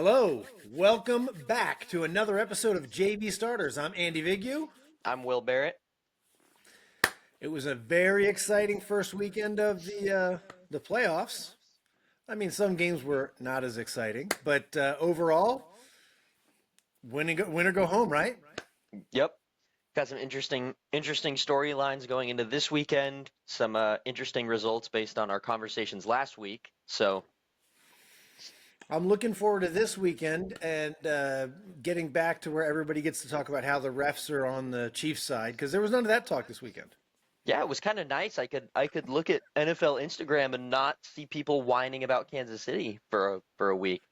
Hello, welcome back to another episode of JV Starters. I'm Andy Vigu. I'm Will Barrett. It was a very exciting first weekend of the playoffs. I mean, some games were not as exciting, but overall, win or go home, right? Yep. Got some interesting storylines going into this weekend. Some interesting results based on our conversations last week. So, I'm looking forward to this weekend and getting back to where everybody gets to talk about how the refs are on the Chiefs side because there was none of that talk this weekend. yeah, it was kind of nice. I could look at NFL Instagram and not see people whining about Kansas City for a week.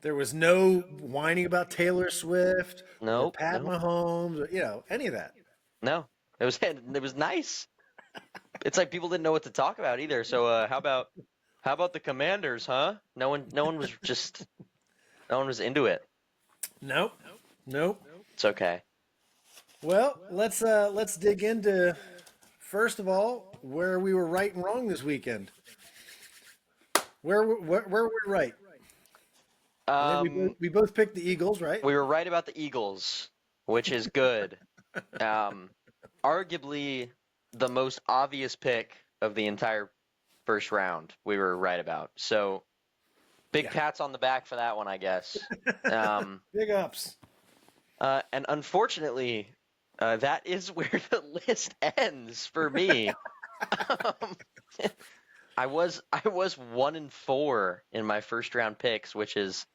There was no whining about Taylor Swift or Nope, Pat nope, Mahomes or any of that. no. It was nice. It's like people didn't know what to talk about either. So, how about the Commanders, huh? No one was into it. Nope. Nope. It's okay. Well, let's dig into first of all where we were right and wrong this weekend. Where were we right? I think Um, we both picked the Eagles, right? We were right about the Eagles, which is good. Um, Arguably the most obvious pick of the entire first round, we were right about. So big Yeah. pats on the back for that one, I guess. Um, Big ups. and unfortunately, that is where the list ends for me. Um, I was 1-4 in my first round picks, which is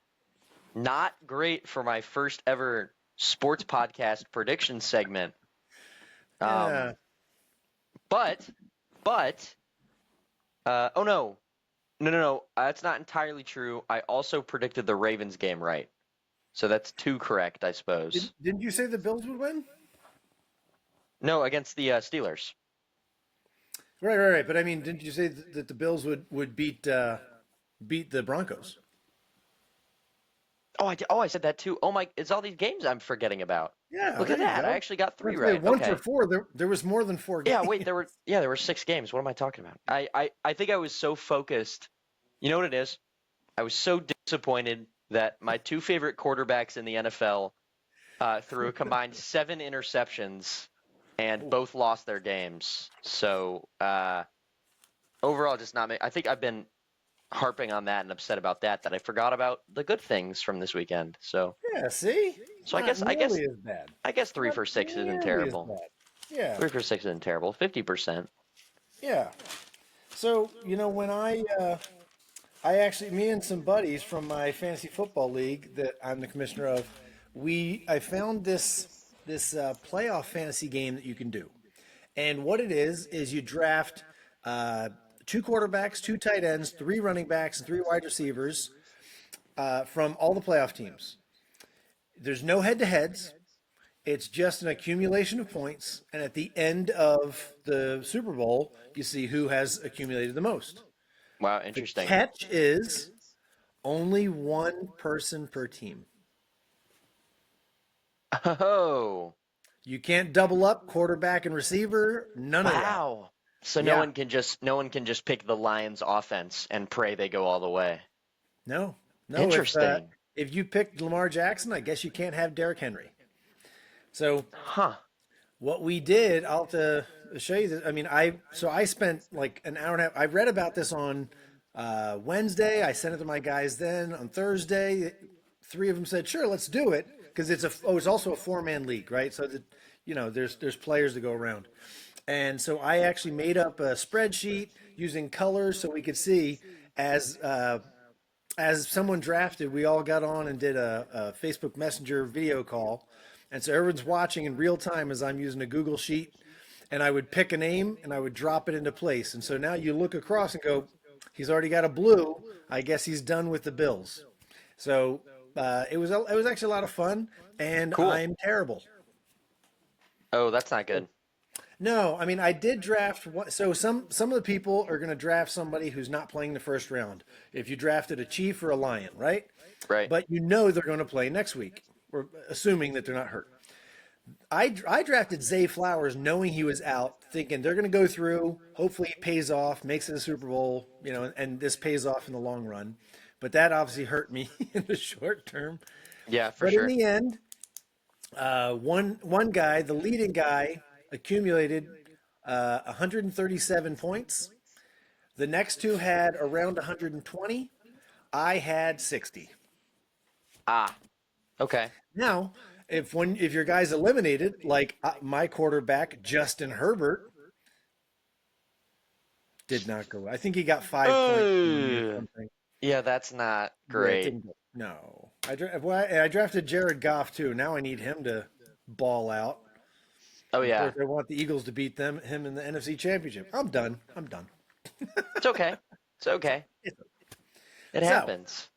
not great for my first ever sports podcast prediction segment. Yeah. Um, but but oh no, no, that's not entirely true. I also predicted the Ravens game right, so that's two correct, I suppose. Didn't you say the Bills would win? No, against the Steelers. Right. But I mean, didn't you say that the Bills would beat the Broncos? Oh, I said that too. Oh my, it's all these games I'm forgetting about. Yeah, Look there at you that. I go. actually got three Let's say right. one for Okay. four. There was more than four Yeah, games. wait, there were 6 games. What am I talking about? I think I was so focused. You know what it is? I was so disappointed that my two favorite quarterbacks in the NFL threw a combined 7 interceptions and both lost their games. So overall, just not. I think I've been harping on that and upset about that I forgot about the good things from this weekend. So Yeah, see? It's so I not guess I guess nearly as bad. I guess three Not for six isn't nearly as terrible. bad. Yeah, 3 for 6 isn't terrible. 50%. yeah. So, when I actually, me and some buddies from my fantasy football league that I'm the commissioner of, I found this playoff fantasy game that you can do. And what it is you draft uh, two quarterbacks, two tight ends, three running backs, and three wide receivers from all the playoff teams. There's no head to heads. It's just an accumulation of points, and at the end of the Super Bowl, you see who has accumulated the most. Wow, The interesting. catch is only one person per team. Oh, You can't double up quarterback and receiver, none of that. wow. So no Yeah, one can just pick the Lions offense and pray they go all the way. no, no. Interesting. If you pick Lamar Jackson, I guess you can't have Derrick Henry. So Huh. what we did, I'll have to show you this. I mean, I spent like an hour and a half. I read about this on Wednesday. I sent it to my guys then on Thursday. Three of them said, "Sure, let's do it," because it's also a four-man league, right? So that there's players to go around, and so I actually made up a spreadsheet using colors so we could see as uh, as someone drafted, we all got on and did a Facebook Messenger video call. And so everyone's watching in real time as I'm using a Google Sheet. And I would pick a name and I would drop it into place. And so now you look across and go, he's already got a blue. I guess he's done with the Bills. So it was actually a lot of fun. And Cool. I'm terrible. Oh, that's not good. No, I mean I did draft one. So some of the people are going to draft somebody who's not playing the first round. If you drafted a Chief or a Lion, right? Right. But they're going to play next week. We're assuming that they're not hurt. I drafted Zay Flowers knowing he was out, thinking they're going to go through. Hopefully, it pays off, makes it a Super Bowl, and this pays off in the long run. but that obviously hurt me in the short term. Yeah, for But in sure. the end, one guy, the leading guy, accumulated 137 points. The next two had around 120. I had 60. Ah, okay. Now, if your guy's eliminated, like my quarterback Justin Herbert did not go. I think he got 5 points or Uh, something. yeah, that's not Yeah, it great. didn't go. No, I drafted Jared Goff too. Now I need him to ball out, Oh and of yeah, course I want the Eagles to beat him in the NFC Championship. I'm done. I'm done. it's okay. It's okay. It So happens.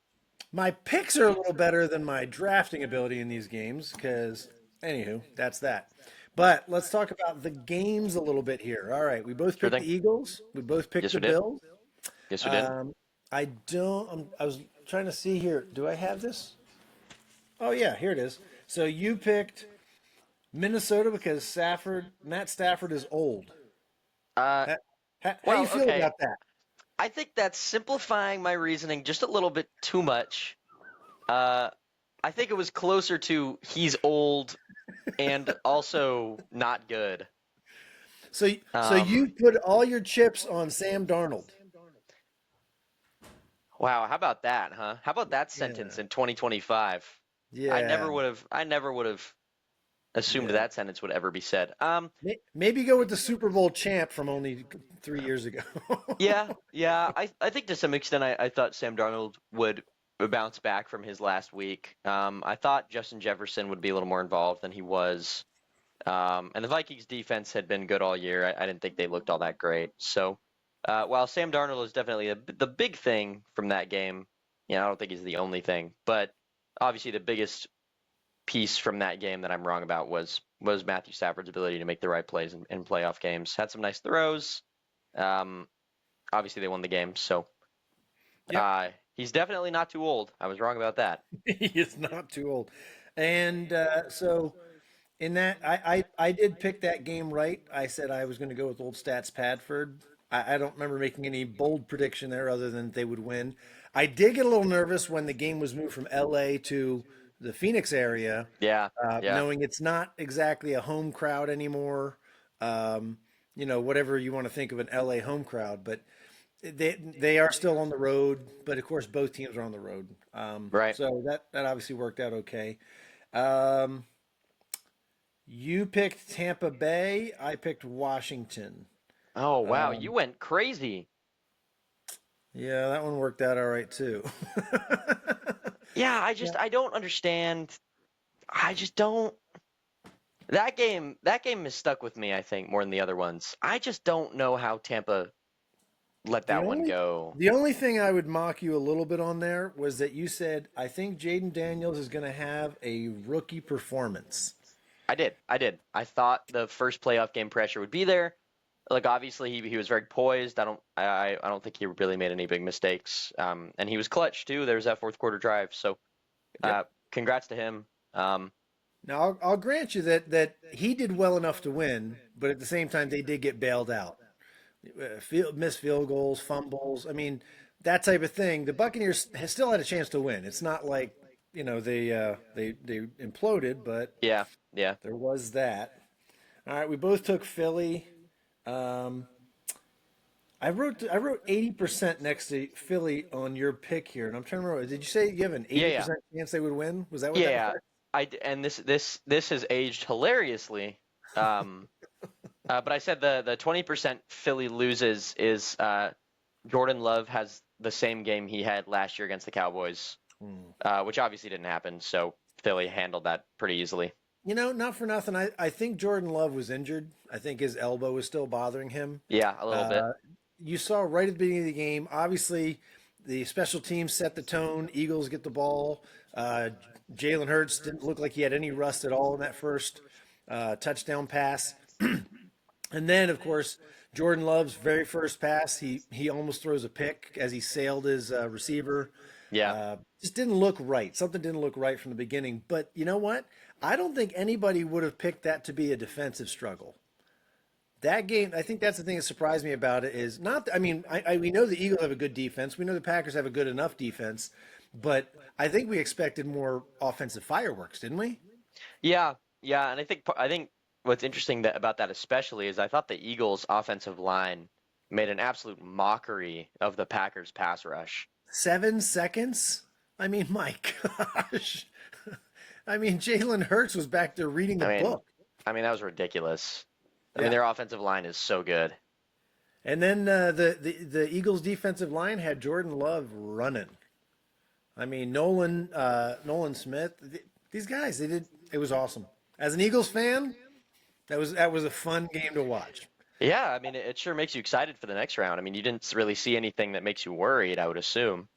my picks are a little better than my drafting ability in these games because, anywho, that's that. But let's talk about the games a little bit here. All right, we both Sure picked thing. the Eagles. We both picked Yes, the we did. Bills. Yes, we did. Um, I don't. I was trying to see here. Do I have this? Oh yeah, here it is. So you picked Minnesota because Matt Stafford is old. Uh, How, how you well, feel okay. about that? I think that's simplifying my reasoning just a little bit too much. Uh, I think it was closer to he's old and also not good. So Um, you put all your chips on Sam Darnold. wow, how about that, huh? How about that sentence Yeah, in 2025? yeah, I never would have assumed yeah. that sentence would ever be said. Maybe go with the Super Bowl champ from only 3 years ago. Yeah, yeah. I think to some extent I thought Sam Darnold would bounce back from his last week. I thought Justin Jefferson would be a little more involved than he was. And the Vikings defense had been good all year. I didn't think they looked all that great. So, while Sam Darnold is definitely the big thing from that game, I don't think he's the only thing, but obviously the biggest piece from that game that I'm wrong about was Matthew Stafford's ability to make the right plays in playoff games. Had some nice throws. Um, Obviously they won the game, so Yep, he's definitely not too old. I was wrong about that. he is not too old. And so in that, I did pick that game right. I said I was going to go with Old Stats Padford. I don't remember making any bold prediction there other than they would win. I did get a little nervous when the game was moved from LA to the Phoenix area, Yeah, yeah, knowing it's not exactly a home crowd anymore. Um, whatever you want to think of an LA home crowd, but they are still on the road. But of course, both teams are on the road. right. So that obviously worked out okay. Um, you picked Tampa Bay. I picked Washington. Oh wow, you Um, went crazy. yeah, that one worked out all right too. Yeah, Yeah. I don't understand. I just don't. That game is stuck with me. I think more than the other ones. I just don't know how Tampa let The that one only go. the only thing I would mock you a little bit on there was that you said I think Jaden Daniels is going to have a rookie performance. I did. I did. I thought the first playoff game pressure would be there. Like obviously he was very poised. I don't think he really made any big mistakes. And he was clutch too. There was that fourth quarter drive. So Yep. congrats to him. Now I'll grant you that he did well enough to win, but at the same time they did get bailed out. Missed field goals, fumbles. I mean, that type of thing. The Buccaneers has still had a chance to win. It's not like they imploded, but Yeah, yeah. there was that. All right, we both took Philly. Um, I wrote 80% next to Philly on your pick here, and I'm trying to remember. Did you say you have an Yeah, yeah. 80% chance they would win? Was that what that Yeah. was? And this has aged hilariously. Um, but I said the 20% Philly loses is Jordan Love has the same game he had last year against the Cowboys, Hmm. which obviously didn't happen. So Philly handled that pretty easily. Not for nothing. I think Jordan Love was injured. I think his elbow was still bothering him. Yeah, a little bit. Uh, you saw right at the beginning of the game, obviously, the special teams set the tone. Eagles get the ball. Uh, Jalen Hurts didn't look like he had any rust at all in that first touchdown pass. And then, of course, Jordan Love's very first pass, he almost throws a pick as he sailed his receiver. Yeah. Just didn't look right. Something didn't look right from the beginning. But you know what? I don't think anybody would have picked that to be a defensive struggle. that game, I think that's the thing that surprised me about it is not. I mean, we know the Eagles have a good defense. We know the Packers have a good enough defense, but I think we expected more offensive fireworks, didn't we? Yeah, yeah, and I think what's interesting about that especially is I thought the Eagles' offensive line made an absolute mockery of the Packers' pass rush. 7 seconds. I mean, my gosh. I mean, Jalen Hurts was back there reading a I mean, book. that was ridiculous. I mean, Yeah. their offensive line is so good. And then the Eagles defensive line had Jordan Love running. I mean, Nolan Smith, these guys, they did. It was awesome. As an Eagles fan, that was a fun game to watch. Yeah, I mean, it sure makes you excited for the next round. I mean, you didn't really see anything that makes you worried, I would assume.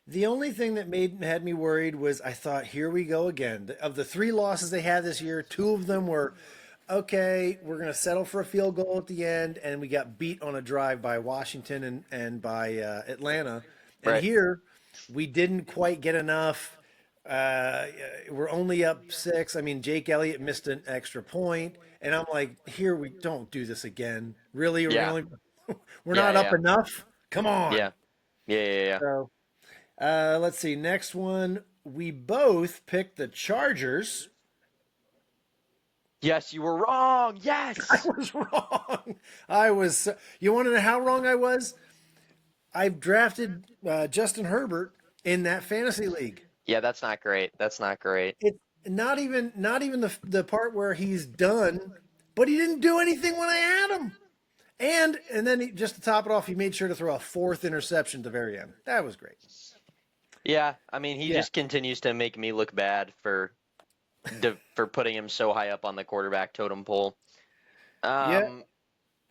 The only thing that made had me worried was I thought, here we go again. Of the three losses they had this year, two of them were okay. We're going to settle for a field goal at the end, and we got beat on a drive by Washington and by Atlanta. And Right. here, we didn't quite get enough. Uh, we're only up six. I mean, Jake Elliott missed an extra point, and I'm like, here we don't do this again. Really, Yeah. we're Yeah, not yeah, up yeah. enough. Come on. Yeah. Yeah, yeah, yeah. So let's see. Next one, we both picked the Chargers. Yes, you were wrong. I Yes. was wrong. You want to know how wrong I was? I've drafted Justin Herbert in that fantasy league. Yeah, that's not great. That's not great. It's not even the part where he's done, but he didn't do anything when I had him. And then just to top it off, he made sure to throw a fourth interception at the very end. That was great. Yeah, I mean, he Yeah. just continues to make me look bad for putting him so high up on the quarterback totem pole. Yeah, Um,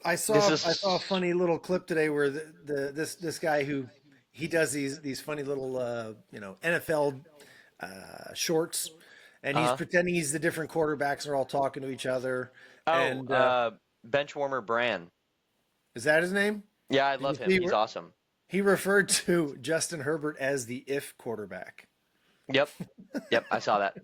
I this saw a is funny little clip today where this guy who he does these funny little NFL shorts, and he's uh pretending he's the different quarterbacks and are all talking to each other. oh, And Benchwarmer Brand. is that his name? Yeah, I Did you love him. see He's where awesome. he referred to Justin Herbert as the if quarterback? Yep, yep, I saw that.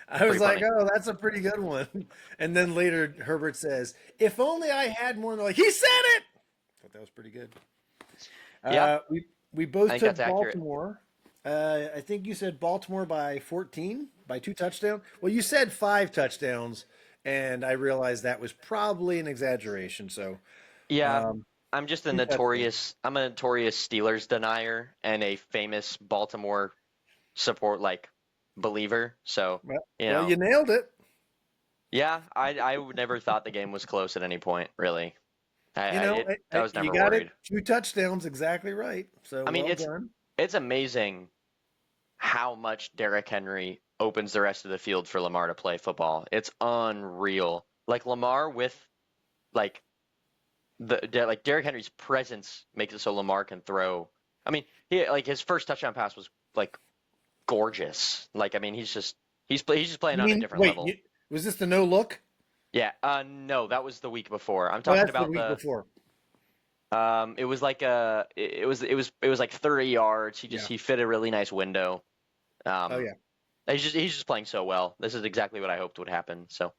I was Pretty like, funny. oh, that's a pretty good one. And then later Herbert says, "If only I had more." And they're like, he said it. Thought that was pretty good. Yeah, We I both think took that's accurate. Baltimore. I think you said Baltimore by 14, by two touchdowns. Well, you said five touchdowns, and I realized that was probably an exaggeration. So Yeah, um, two touchdowns. I'm a notorious Steelers denier and a famous Baltimore support like believer. So, Well, you well, know, you nailed it. yeah, I would never thought the game was close at any point, really. You know, I was you never got it. worried. Two touchdowns, exactly right. So I mean, well done. it's amazing how much Derrick Henry opens the rest of the field for Lamar to play football. It's unreal. Like Lamar with like like Derrick Henry's presence makes it so Lamar can throw. I mean, he like his first touchdown pass was like gorgeous. Like I mean, he's just playing You on a mean, different wait, level. was this the no look? Yeah. No, that was the week before. I'm Oh, talking that's the about week before. it was like it was like 30 yards. Yeah. He fit a really nice window. Oh, Um, yeah. he's just playing so well. This is exactly what I hoped would happen. So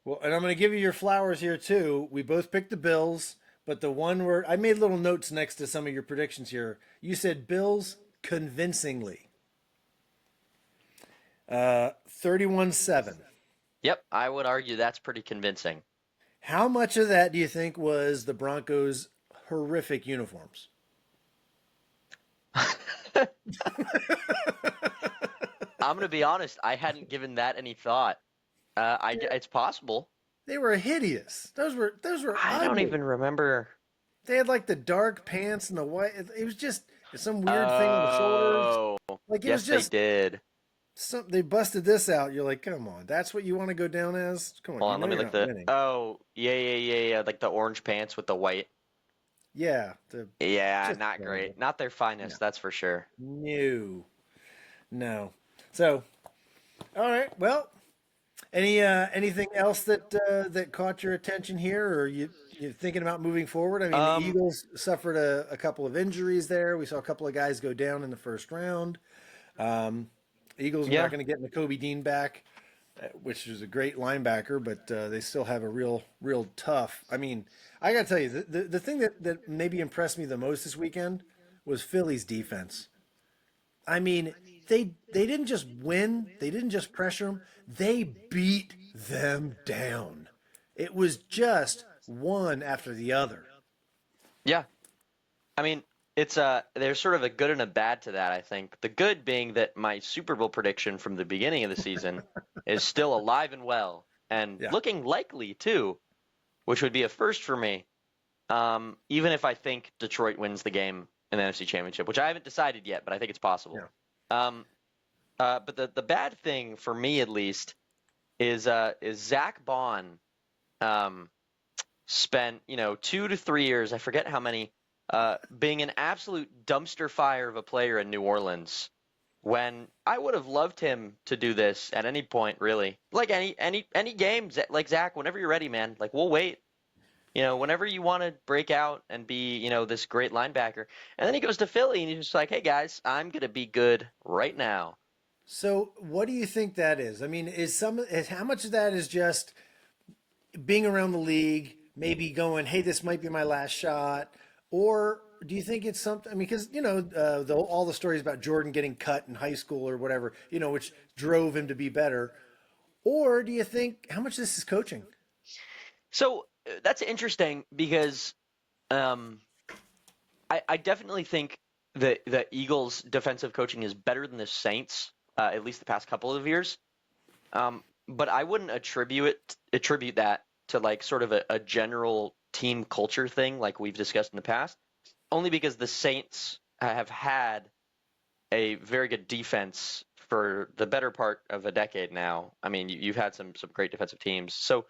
Well, and I'm going to give you your flowers here too. We both picked the Bills, but the one where I made little notes next to some of your predictions here. You said Bills convincingly. 31-7. yep, I would argue that's pretty convincing. How much of that do you think was the Broncos' horrific uniforms? I'm gonna be honest. I hadn't given that any thought. It's possible. They were hideous. Those were I don't ugly. even remember. They had like the dark pants and the white. It was just some weird thing on the shoulders. Oh, Like it was yes, they just did. some. They busted this out. You're like, come on, that's what you want to go down as? Come on, Hold you on, know let me you're look not the. winning. Oh, yeah, yeah, yeah, yeah. Like the orange pants with the white. Yeah, Yeah, just not terrible. great. Not their No, finest, that's for sure. no, no. So, all right. Well, anything else that caught your attention here, or you thinking about moving forward? I mean, the Um, Eagles suffered a couple of injuries there. We saw a couple of guys go down in the first round. Um, Eagles are not yeah, going to get Kobe Dean back. which is a great linebacker, but they still have a real tough. I mean, I got to tell you, the thing that maybe impressed me the most this weekend was Philly's defense. I mean, they didn't just win, they didn't just pressure them, they beat them down. It was just one after the other. Yeah. I mean, it's there's sort of a good and a bad to that, I think. The good being that my Super Bowl prediction from the beginning of the season is still alive and well and Yeah. looking likely too, which would be a first for me. Even if I think Detroit wins the game in the NFC Championship, which I haven't decided yet, but I think it's possible. Yeah. Um, but the bad thing for me at least is Zach Bond um, spent 2 to 3 years, I forget how many, being an absolute dumpster fire of a player in New Orleans. When I would have loved him to do this at any point, really, like any game, like Zach, whenever you're ready, man. Like we'll wait. Whenever you want to break out and be, this great linebacker. And then he goes to Philly and he's just like, hey guys, I'm gonna be good right now. So, what do you think that is? I mean, how much of that is just being around the league, maybe going, "Hey, this might be my last shot," or do you think it's something? I mean, because all the stories about Jordan getting cut in high school or whatever, which drove him to be better, or do you think how much of this is coaching? So that's interesting because um, I definitely think that the Eagles' defensive coaching is better than the Saints, at least the past couple of years. But I wouldn't attribute that to like sort of a general team culture thing like we've discussed in the past. Only because the Saints have had a very good defense for the better part of a decade now. I mean, you've had some great defensive teams. So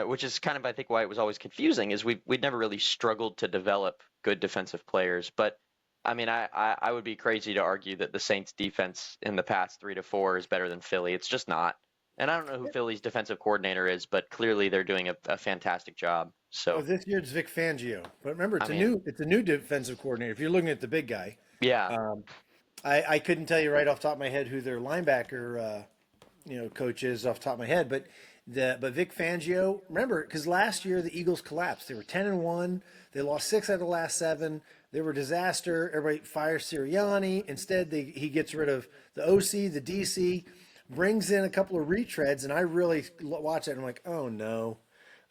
which is kind of I think why it was always confusing is we'd never really struggled to develop good defensive players. But I mean, I would be crazy to argue that the Saints defense in the past 3 to 4 is better than Philly. It's just not. And I don't know who Philly's defensive coordinator is, but clearly they're doing a fantastic job. Well, So this year it's Vic Fangio, but remember, I mean, it's a new defensive coordinator. If you're looking at the big guy, yeah, um, I couldn't tell you right off the top of my head who their linebacker coach is off the top of my head, but Vic Fangio, remember, because last year the Eagles collapsed. They were 10-1. They lost 6 out of the last 7. They were a disaster. Everybody fires Sirianni. Instead, he gets rid of the OC, the DC, brings in a couple of retreads, and I really watch that and I'm like, oh no,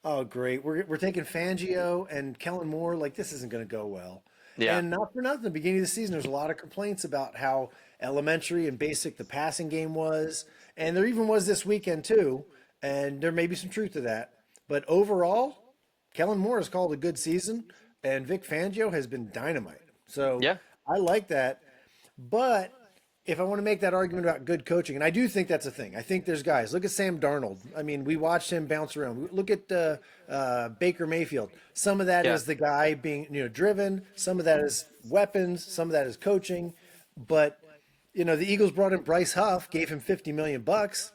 oh great, we're taking Fangio and Kellen Moore. Like this isn't going to go well. yeah, And not for nothing, the beginning of the season, there's a lot of complaints about how elementary and basic the passing game was. And there even was this weekend, too. And there may be some truth to that. But overall, Kellen Moore has called a good season, and Vic Fangio has been dynamite. So yeah, I like that. But if I want to make that argument about good coaching, and I do think that's a thing, I think there's guys. Look at Sam Darnold. I mean, we watched him bounce around. Look at Baker Mayfield. Some of that yeah, is the guy being driven. Some of that is weapons. Some of that is coaching. But the Eagles brought in Bryce Huff, gave him 50 million bucks,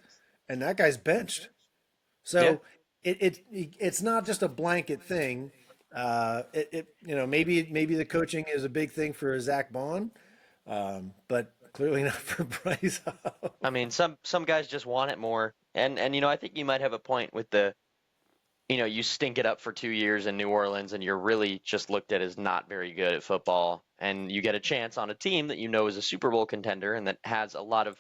and that guy's benched. yeah. So it's not just a blanket thing. Maybe the coaching is a big thing for Zach Bond, but clearly not for Bryce Huff. I mean, some guys just want it more, and I think you might have a point with you stink it up for 2 years in New Orleans and you're really just looked at as not very good at football. And you get a chance on a team that is a Super Bowl contender and that has a lot of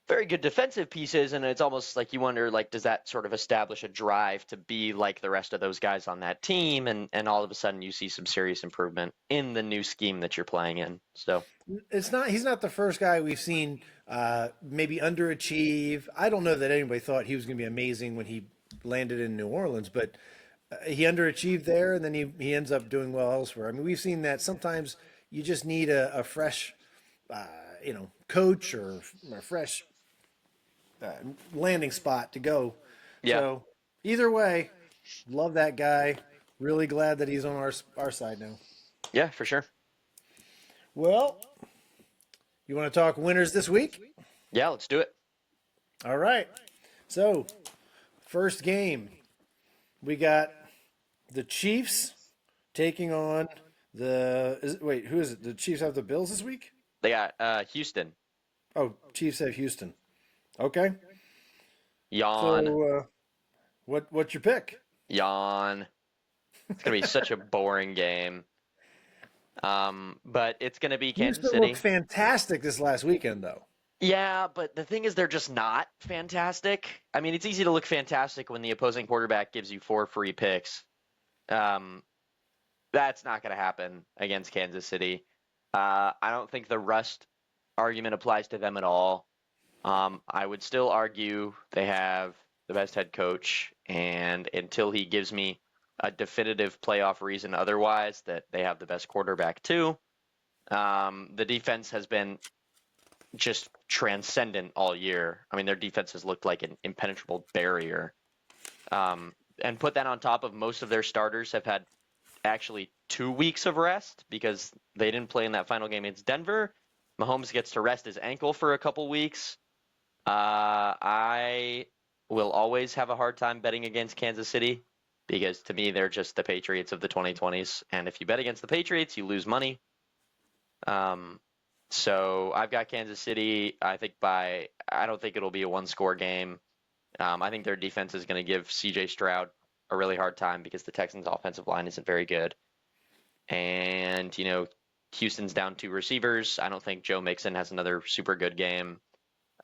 very good defensive pieces. And it's almost like you wonder, like, does that sort of establish a drive to be like the rest of those guys on that team? And all of a sudden you see some serious improvement in the new scheme that you're playing in. So, He's not the first guy we've seen maybe underachieve. I don't know that anybody thought he was going to be amazing when he landed in New Orleans, but he underachieved there, and then he ends up doing well elsewhere. I mean, we've seen that sometimes you just need a fresh, coach or a fresh uh, landing spot to go. yeah, So either way, love that guy. Really glad that he's on our side now. yeah, for sure. Well, you want to talk winners this week? Yeah, let's do it. All right. So, first game, we got the Chiefs taking on who is it? The Chiefs have the Bills this week? They got Houston. Oh, Chiefs have Houston. Okay. Yawn, So, what's your pick? yawn. It's gonna be such a boring game. But it's gonna be Kansas Houston looked City. fantastic this last weekend, though. Yeah, but the thing is, they're just not fantastic. I mean, it's easy to look fantastic when the opposing quarterback gives you 4 free picks. Um, that's not going to happen against Kansas City. I don't think the rust argument applies to them at all. I would still argue they have the best head coach, and until he gives me a definitive playoff reason otherwise, that they have the best quarterback too. The defense has been just transcendent all year. I mean, their defense has looked like an impenetrable barrier. And put that on top of most of their starters have had actually 2 weeks of rest because they didn't play in that final game against Denver. Mahomes gets to rest his ankle for a couple weeks. I will always have a hard time betting against Kansas City because to me they're just the Patriots of the 2020s, and if you bet against the Patriots, you lose money. So I've got Kansas City. I don't think it'll be a one-score game. I think their defense is going to give C.J. Stroud a really hard time because the Texans' offensive line isn't very good. And, Houston's down 2 receivers. I don't think Joe Mixon has another super good game.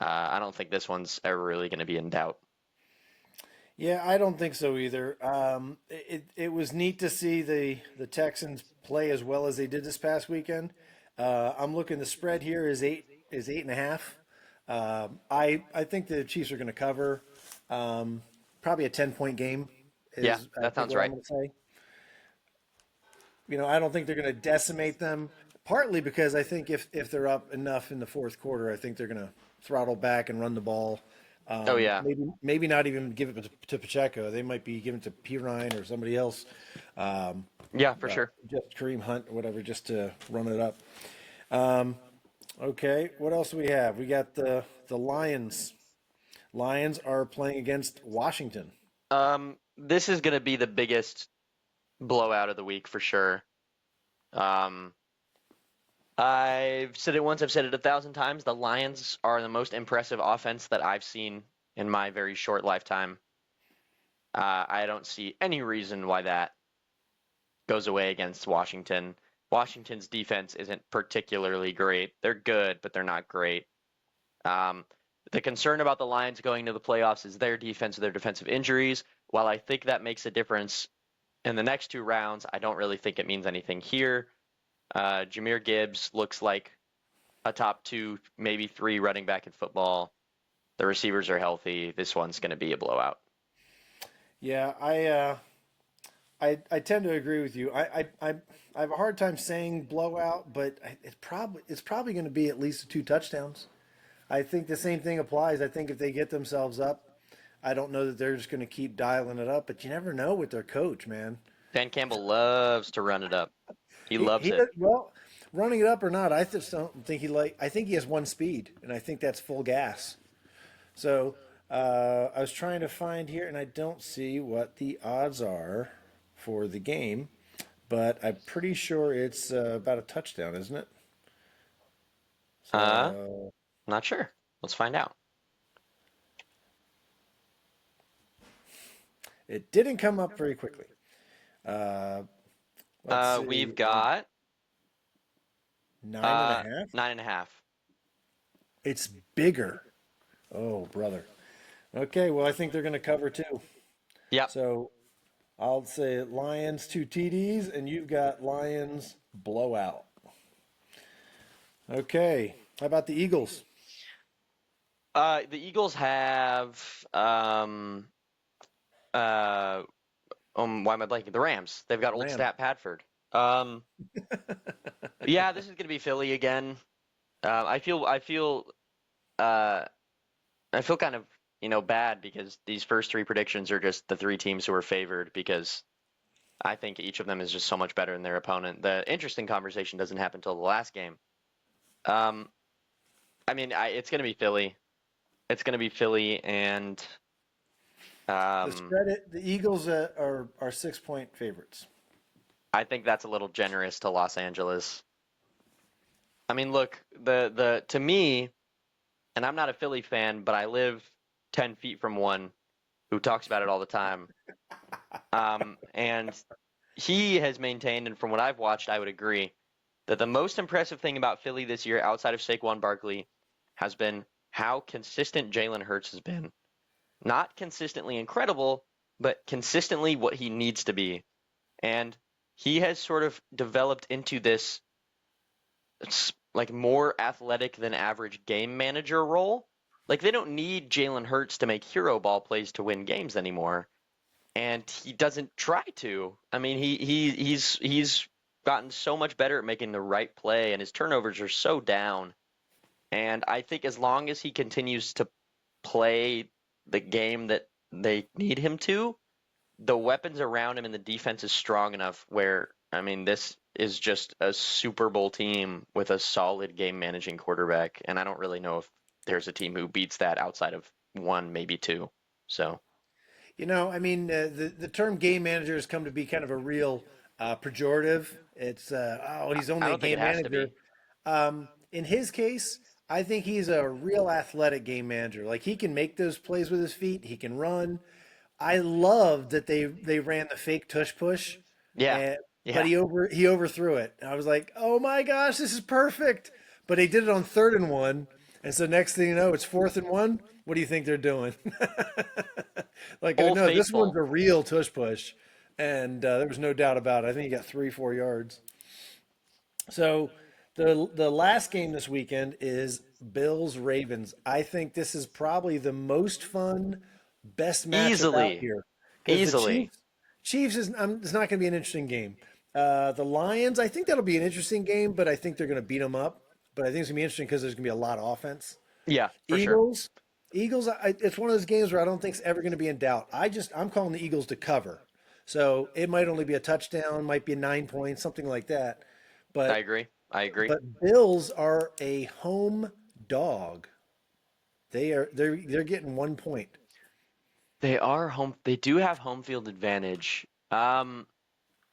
I don't think this one's ever really going to be in doubt. Yeah, I don't think so either. It was neat to see the Texans play as well as they did this past weekend. I'm looking. The spread here is 8.5. I think the Chiefs are going to cover. Probably a 10-point game Yeah, is I that think sounds what I'm right. going to say. I don't think they're going to decimate them. Partly because I think if they're up enough in the fourth quarter, I think they're going to throttle back and run the ball. Oh, yeah. Maybe not even give it to Pacheco. They might be giving it to Pirine or somebody else. Yeah, for sure. Just Kareem Hunt or whatever, just to run it up. Okay, what else do we have? We got the Lions. Lions are playing against Washington. This is going to be the biggest blowout of the week for sure. Um, I've said it once, I've said it 1,000 times. The Lions are the most impressive offense that I've seen in my very short lifetime. I don't see any reason why that goes away against Washington. Washington's defense isn't particularly great. They're good, but they're not great. Um, the concern about the Lions going to the playoffs is their defense, their defensive injuries. While I think that makes a difference in the next 2 rounds, I don't really think it means anything here. Jahmyr Gibbs looks like a top 2, maybe 3 running back in football. The receivers are healthy. This one's going to be a blowout. Yeah, I tend to agree with you. I have a hard time saying blowout, but it's probably going to be at least 2 touchdowns. I think the same thing applies. I think if they get themselves up, I don't know that they're just going to keep dialing it up, but you never know with their coach, man. Dan Campbell loves to run it up. He loves He it. does, well, running it up or not, I just don't think I think he has one speed, and I think that's full gas. So I was trying to find here, and I don't see what the odds are for the game, but I'm pretty sure it's about a touchdown, isn't it? Uh, So Not sure. Let's find out. it didn't come up very quickly. Uh, let's We've see, got nine and a half. 9.5. It's bigger. Oh, brother. Okay, well, I think they're going to cover too. Yep. So I'll say Lions 2 TDs, and you've got Lions blowout. Okay, how about the Eagles? The Eagles have uh why am I blanking? The Rams. They've got old Rams. stat Padford. Um, yeah, this is gonna be Philly again. I feel uh I feel kind of bad because these first 3 predictions are just the 3 teams who are favored because I think each of them is just so much better than their opponent. The interesting conversation doesn't happen until the last game. Um, I mean, it's gonna be Philly. It's gonna be Philly, and The um, spread, the Eagles are 6-point favorites. I think that's a little generous to Los Angeles. I mean, look, the to me, and I'm not a Philly fan, but I live 10 feet from one who talks about it all the time. And he has maintained, and from what I've watched, I would agree, that the most impressive thing about Philly this year, outside of Saquon Barkley, has been how consistent Jalen Hurts has been. Not consistently incredible, but consistently what he needs to be. And he has sort of developed into this like more athletic than average game manager role. Like they don't need Jalen Hurts to make hero ball plays to win games anymore, and he doesn't try to. I mean, he's gotten so much better at making the right play, and his turnovers are so down. And I think as long as he continues to play the game that they need him to, the weapons around him and the defense is strong enough where, I mean, this is just a Super Bowl team with a solid game managing quarterback. And I don't really know if there's a team who beats that outside of one, maybe two. So I mean, the term game manager has come to be kind of a real pejorative. It's oh, he's I only a don't think it game has to manager. be. In his case, I think he's a real athletic game manager. Like he can make those plays with his feet. He can run. I love that they ran the fake tush push, Yeah. and but Yeah. he overthrew it. I was like, oh my gosh, this is perfect. But they did it on 3rd and 1, and so next thing you know, it's 4th and 1. What do you think they're doing? Like, oh Old no, this one's Faithful. a real tush push, and there was no doubt about it. I think he got 3 4 yards. So the last game this weekend is Bills Ravens. I think this is probably the most fun, best matchup out Easily. here because the Easily. Chiefs is it's not going to be an interesting game. The Lions, I think that'll be an interesting game, but I think they're going to beat them up. But I think it's going to be interesting because there's going to be a lot of offense. Yeah, for sure. Eagles, it's one of those games where I don't think it's ever going to be in doubt. I'm calling the Eagles to cover. So it might only be a touchdown, might be a 9 points, something like that. I But agree. I agree. but Bills are a home dog. They're getting 1 point. They are home. They do have home field advantage. I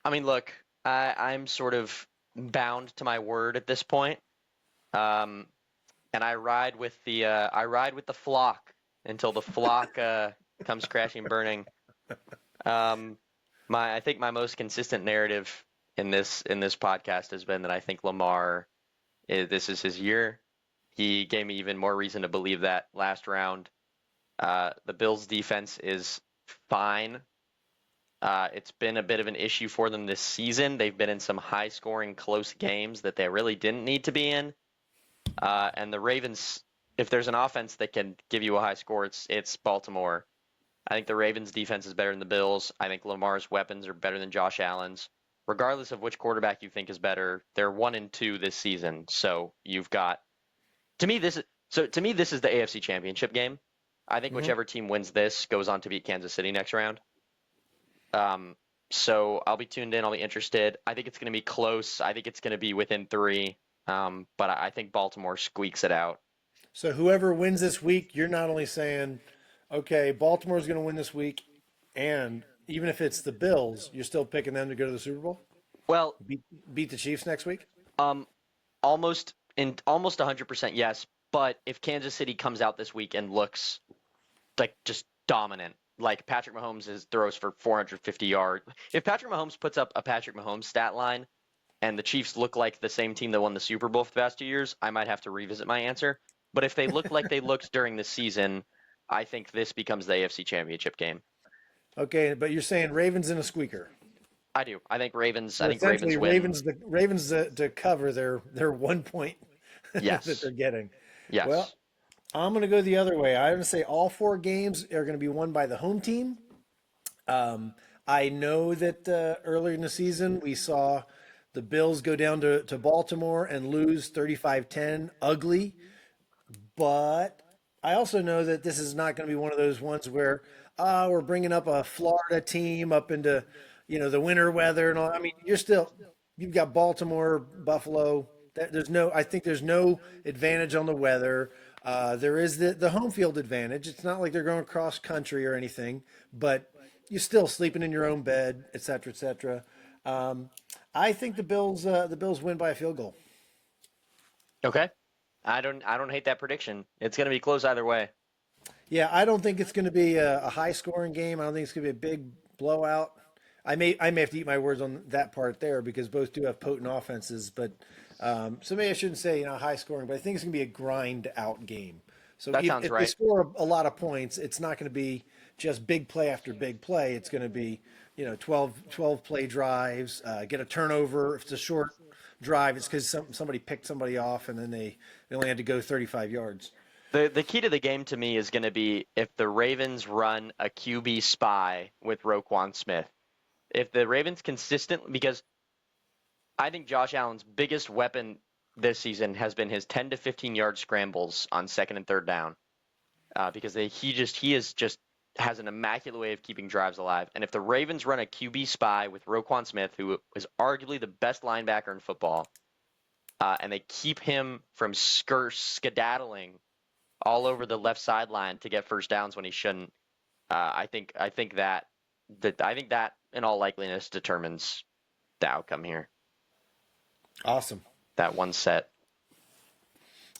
mean, look, I'm sort of bound to my word at this point. Um, and I ride with the flock until the flock comes crashing, burning. Um, I think my most consistent narrative in this podcast has been that I think Lamar this is his year. He gave me even more reason to believe that last round. The Bills' defense is fine. It's been a bit of an issue for them this season. They've been in some high-scoring, close games that they really didn't need to be in. And the Ravens, if there's an offense that can give you a high score, it's Baltimore. I think the Ravens' defense is better than the Bills. I think Lamar's weapons are better than Josh Allen's. Regardless of which quarterback you think is better, they're 1-2 this season. So you've got to me this is the AFC Championship game. I think Hmm. whichever team wins this goes on to beat Kansas City next round. So I'll be tuned in. I'll be interested. I think it's going to be close. I think it's going to be within 3. But I think Baltimore squeaks it out. So whoever wins this week, you're not only saying, okay, Baltimore's going to win this week, and even if it's the Bills, you're still picking them to go to the Super Bowl, Well, beat beat the Chiefs next week. um, almost 100% yes. But if Kansas City comes out this week and looks like just dominant, like Patrick Mahomes throws for 450 yards, if Patrick Mahomes puts up a Patrick Mahomes stat line and the Chiefs look like the same team that won the Super Bowl for the past 2 years, I might have to revisit my answer. But if they look like they looked during the season, I think this becomes the AFC Championship game. Okay, but you're saying Ravens in a squeaker. I do. I think Ravens. I So think essentially, Ravens win. Ravens to cover their 1 point that Yes. they're getting. Well, Yes. I'm going to go the other way. I'm going to say all 4 games are going to be won by the home team. I know that earlier in the season we saw the Bills go down to Baltimore and lose 35-10, ugly. But I also know that this is not going to be one of those ones where we're bringing up a Florida team up into the winter weather and all. I mean, you've got Baltimore, Buffalo. I think there's no advantage on the weather. There is the home field advantage. It's not like they're going cross country or anything, but you're still sleeping in your own bed, et cetera, et cetera. Um, I think the Bills win by a field goal. Okay. I don't hate that prediction. It's going to be close either way. Yeah, I don't think it's going to be a high scoring game. I don't think it's going to be a big blowout. I may have to eat my words on that part there because both do have potent offenses. But so maybe I shouldn't say high scoring, but I think it's going to be a grind out game. So That sounds if they right. score a lot of points, it's not going to be just big play after big play. It's going to be 12 play drives, get a turnover. If it's a short drive, it's because somebody picked somebody off and then they only had to go 35 yards. The key to the game to me is going to be if the Ravens run a QB spy with Roquan Smith. If the Ravens consistently, because I think Josh Allen's biggest weapon this season has been his 10 to 15 yard scrambles on second and third down, because he is just has an immaculate way of keeping drives alive. And if the Ravens run a QB spy with Roquan Smith, who is arguably the best linebacker in football, and they keep him from skedaddling all over the left sideline to get first downs when he shouldn't, I think that in all likeliness determines the outcome here. Awesome. That one set.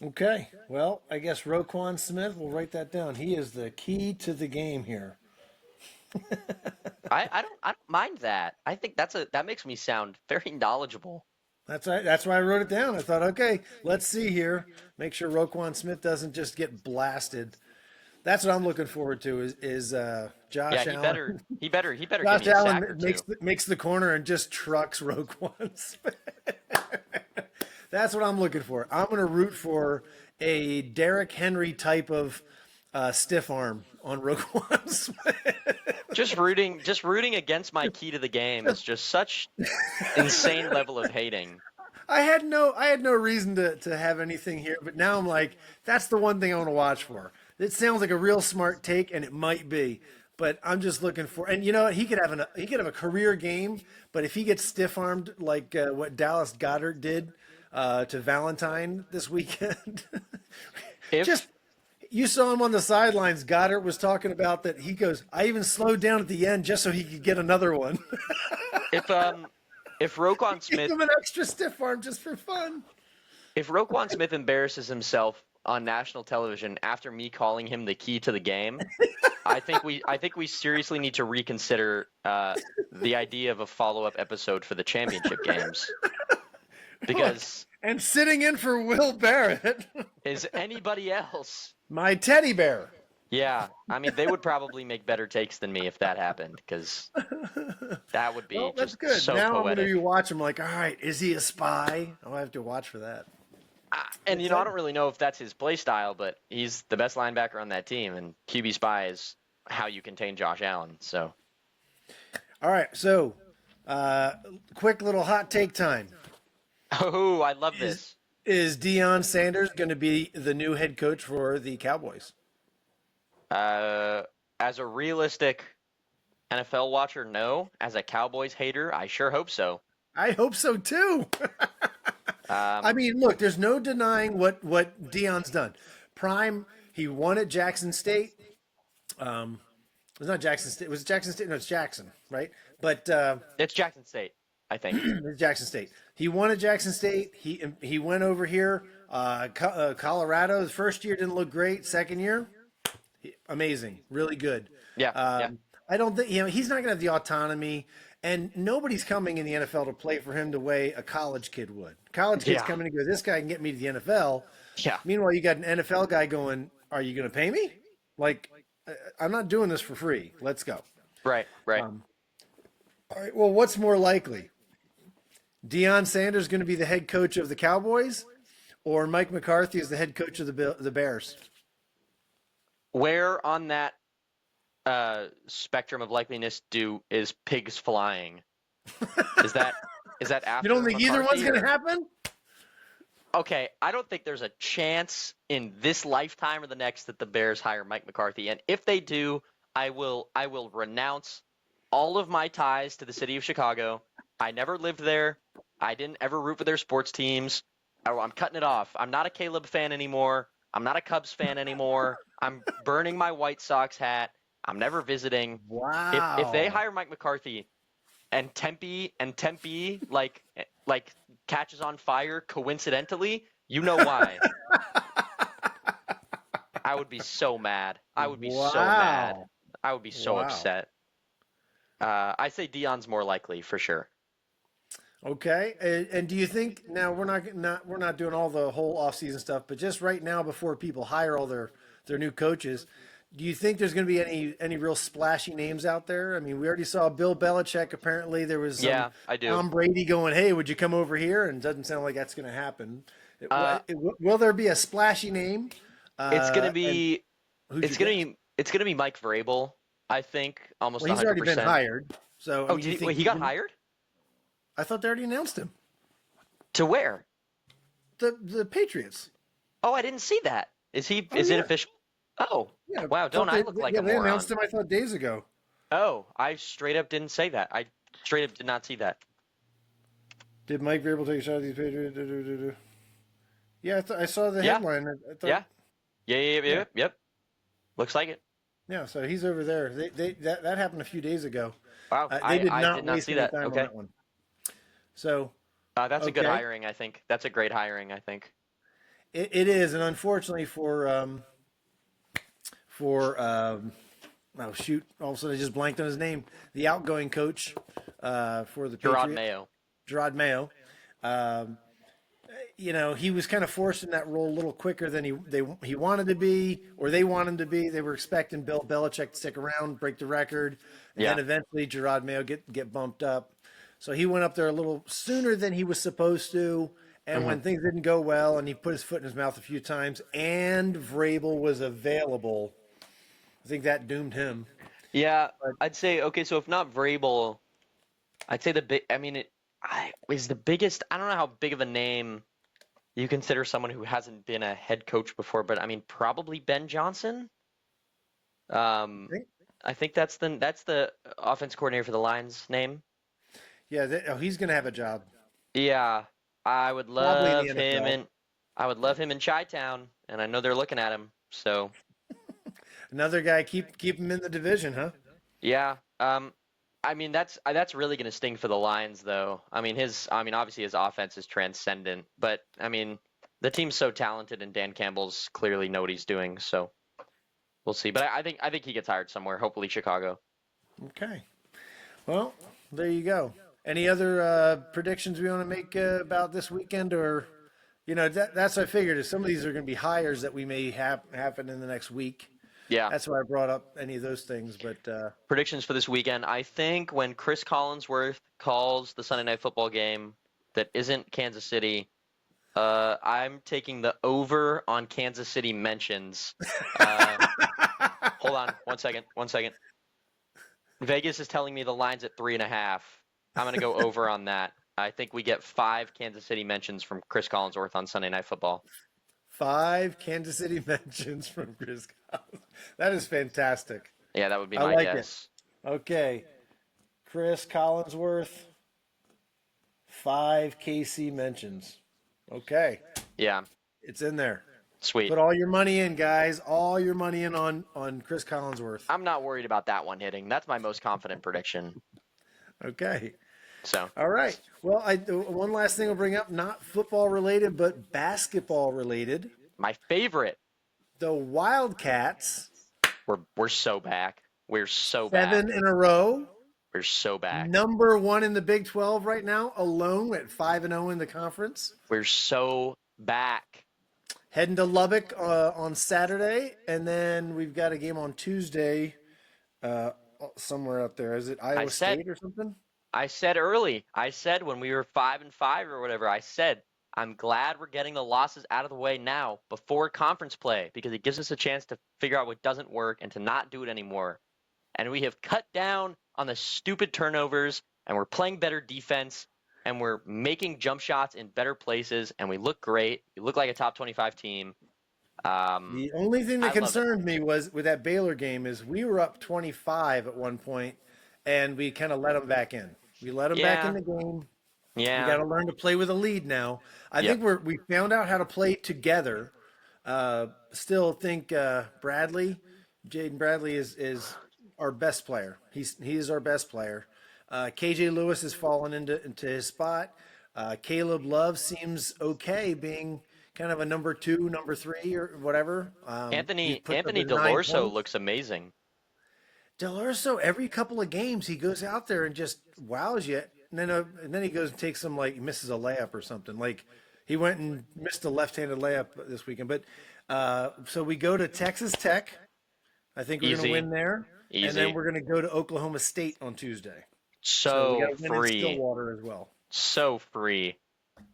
Okay. Well, I guess Roquan Smith, we'll write that down. He is the key to the game here. I don't mind that. I think that makes me sound very knowledgeable. That's right. That's why I wrote it down. I thought, okay, let's see here. Make sure Roquan Smith doesn't just get blasted. That's what I'm looking forward to is Josh Yeah, Allen. he better give Josh me a sack or Allen two. makes the corner and just trucks Roquan Smith. That's what I'm looking for. I'm going to root for a Derrick Henry type of stiff arm on Roquan Smith. Just rooting against my key to the game is just such insane level of hating. I had no reason to have anything here, but now I'm like, that's the one thing I want to watch for. It sounds like a real smart take, and it might be, but I'm just looking for. And you know what? He could have a career game, but if he gets stiff armed like what Dallas Goddard did to Valentine this weekend, If just you saw him on the sidelines. Goddard was talking about that. He goes, "I even slowed down at the end just so he could get another one." if Roquan Give Smith him an extra stiff arm just for fun. if Roquan Smith embarrasses himself on national television after me calling him the key to the game, I think we seriously need to reconsider the idea of a follow-up episode for the championship games. Because And sitting in for Will Barrett, is anybody else? my teddy bear. Yeah, I mean they would probably make better takes than me if that happened, because that would be Well, that's just good. so Now I'm going poetic. to watch him like, all right, is he a spy? I'll have to watch for that. And I don't really know if that's his play style, but he's the best linebacker on that team, and QB spy is how you contain Josh Allen. So All right, so quick little hot take time. oh, I love this. Is Deion Sanders going to be the new head coach for the Cowboys? As a realistic NFL watcher, no. As a Cowboys hater, I sure hope so. I hope so too. I mean, look, there's no denying what Deion's done. Prime, he won at Jackson State. It was not Jackson State. It was Jackson State. No, it's Jackson, right? But It's Jackson State, I think. it's Jackson State. He won at Jackson State. He went over here. Colorado. The first year didn't look great. Second year, amazing, really good. Yeah, yeah. I don't think he's not going to have the autonomy, and nobody's coming in the NFL to play for him the way a college kid would. College kids Yeah. come in and go, "This guy can get me to the NFL." Yeah. Meanwhile, you got an NFL guy going, "Are you going to pay me? Like, I'm not doing this for free. Let's go." Right, right. All right. Well, what's more likely? Deion Sanders going to be the head coach of the Cowboys, or Mike McCarthy is the head coach of the Bears? Where on that spectrum of likeliness is pigs flying? Is that after You don't think either one's McCarthy, going to or- happen? Okay, I don't think there's a chance in this lifetime or the next that the Bears hire Mike McCarthy. And if they do, I will renounce all of my ties to the city of Chicago. I never lived there. I didn't ever root for their sports teams. I'm cutting it off. I'm not a Caleb fan anymore. I'm not a Cubs fan anymore. I'm burning my White Sox hat. I'm never visiting. Wow. If they hire Mike McCarthy and Tempe like catches on fire coincidentally, you know why. I would be so mad. I would be so mad. Wow. I would be so Wow. upset. I say Dion's more likely for sure. Okay. And do you think now we're not doing all the whole offseason stuff, but just right now before people hire all their new coaches, do you think there's going to be any real splashy names out there? I mean, we already saw Bill Belichick. Apparently, there was some Yeah, I do. Tom Brady going, "Hey, would you come over here?" And it doesn't sound like that's going to happen. Uh, Will there be a splashy name? it's gonna And be who'd it's you gonna guess? be it's gonna be Mike Vrabel. I think almost Well, he's already been 100%. hired. So I Oh, mean, you did he, think wait, he got hired? I thought they already announced him. To where? The Patriots. Oh, I didn't see that. Oh Is it yeah, official? Oh, yeah. wow, don't I look like Yeah, a they announced moron? him. I thought days ago. Oh, I straight up didn't say that. I straight up did not see that. Did Mike Vrabel take a shot at these Patriots? Yeah, I saw the Yeah, headline. I thought, yeah. Yeah, yeah, yeah, yeah, yep, yep. Looks like it. yeah. So he's over there. That happened a few days ago. Wow, They I did I not did not waste see any that. time on Okay. that one. So That's a good okay, hiring, I think. That's a great hiring, I think. it is, and unfortunately for oh shoot, all of a sudden I just blanked on his name. The outgoing coach for the Gerard Patriots, Mayo. Gerard Mayo. Um, he was kind of forced in that role a little quicker than he wanted to be, or they wanted him to be. They were expecting Bill Belichick to stick around, break the record, and then Yeah. eventually Gerard Mayo get bumped up. So he went up there a little sooner than he was supposed to. And Hmm. when things didn't go well, and he put his foot in his mouth a few times, and Vrabel was available, I think that doomed him. Yeah, But I'd say okay. So if not Vrabel, I'd say the big. I mean, is the biggest. I don't know how big of a name you consider someone who hasn't been a head coach before, but I mean, probably Ben Johnson. I Um, think, I think that's the offense coordinator for the Lions name. yeah, he's going to have a job, Yeah, I would probably in the love him NFL. in. I would Yeah. love him in Chi-Town, and I know they're looking at him. So Another guy, keep him in the division, huh? yeah. I mean that's really going to sting for the Lions, though. I mean obviously his offense is transcendent, but I mean the team's so talented, and Dan Campbell's clearly know what he's doing. So we'll see. But I think he gets hired somewhere. Hopefully Chicago. Okay. Well, there you go. Any other predictions we want to make about this weekend, or that's what I figured. Is some of these are going to be hires that we may have happen in the next week. Yeah. That's why I brought up any of those things. But Predictions for this weekend. I think when Chris Collinsworth calls the Sunday Night Football game that isn't Kansas City, I'm taking the over on Kansas City mentions. Uh, hold on, 1 second, 1 second. Vegas is telling me the line's at 3.5. I'm gonna go over on that. I think we get 5 Kansas City mentions from Chris Collinsworth on Sunday Night Football. 5 Kansas City mentions from Chris Collins. That is fantastic. Yeah, that would be I my like it. guess. Okay, Chris Collinsworth, 5 KC mentions. Okay, Yeah, it's in there. sweet. Put all your money in, guys. All your money in on Chris Collinsworth. I'm not worried about that one hitting. That's my most confident prediction. Okay. So, All right. Well, one last thing I'll bring up, not football related, but basketball related. my favorite. The Wildcats, We're so back. We're so back. 7 in a row, We're so back. number one in the Big 12 right now, alone at 5-0 in the conference. We're so back. Heading to Lubbock on Saturday, and then we've got a game on Tuesday uh, somewhere out there. Is it I Iowa said State or something? I said early. I said when we were 5-5 or whatever. I said I'm glad we're getting the losses out of the way now before conference play, because it gives us a chance to figure out what doesn't work and to not do it anymore. And we have cut down on the stupid turnovers, and we're playing better defense, and we're making jump shots in better places, and we look great. We look like a top 25 team. The only thing that I love it. concerned me was with that Baylor game is we were up 25 at one point, and we kind of let them back in. We let them back in Yeah, the game. We got yeah, to learn to play with a lead now. I yep, think we found out how to play together. Still think Bradley, Jaden Bradley is our best player. He is our best player. KJ Lewis has fallen into his spot. Caleb Love seems okay being kind of a number 2, number 3, or whatever. He's Anthony put up Anthony his 9 Delorso points. looks amazing. Delorso, every couple of games, he goes out there and just wows you. And then he goes and takes some, like, misses a layup or something. Like, he went and missed a left-handed layup this weekend. But so we go to Texas Tech. I think we're going to Easy. win there. And then Easy. we're going to go to Oklahoma State on Tuesday. So we So got to win in free. Stillwater as well. So free.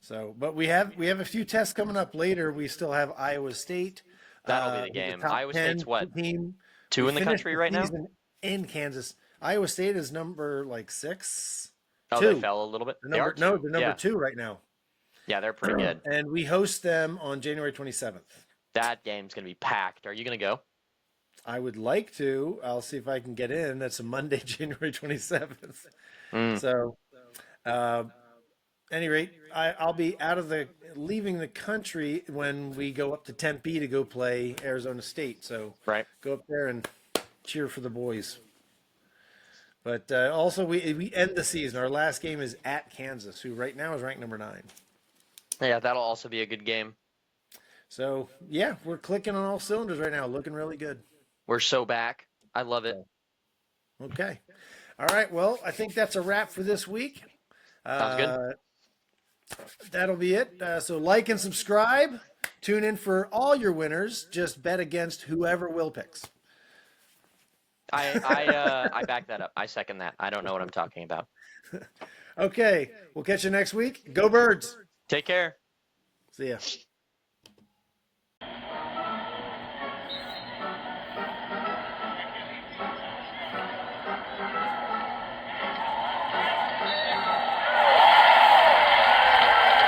So, but we have a few tests coming up later. We still have Iowa State. That'll be the who's a game. top Iowa 10 State's what? team. 2 We in the finished country right now? season in Kansas. Iowa State is number like 6. Oh, 2. they fell a little bit. They're They are no, two. they're number Yeah. 2 right now. Yeah, they're pretty good. And we host them on January 27th. That game's gonna be packed. Are you gonna go? I would like to. I'll see if I can get in. That's a Monday, January 27th. Mm. So, any rate, I'll be leaving the country when we go up to Tempe to go play Arizona State. So Right. go up there and cheer for the boys. But also, we end the season. Our last game is at Kansas, who right now is ranked number 9. Yeah, that'll also be a good game. So yeah, we're clicking on all cylinders right now, looking really good. We're so back. I love it. Okay, all right. Well, I think that's a wrap for this week. Sounds good. That'll be it. So like and subscribe. Tune in for all your winners. Just bet against whoever Will picks. I back that up. I second that. I don't know what I'm talking about. Okay, we'll catch you next week. Go Birds. Take care. See ya.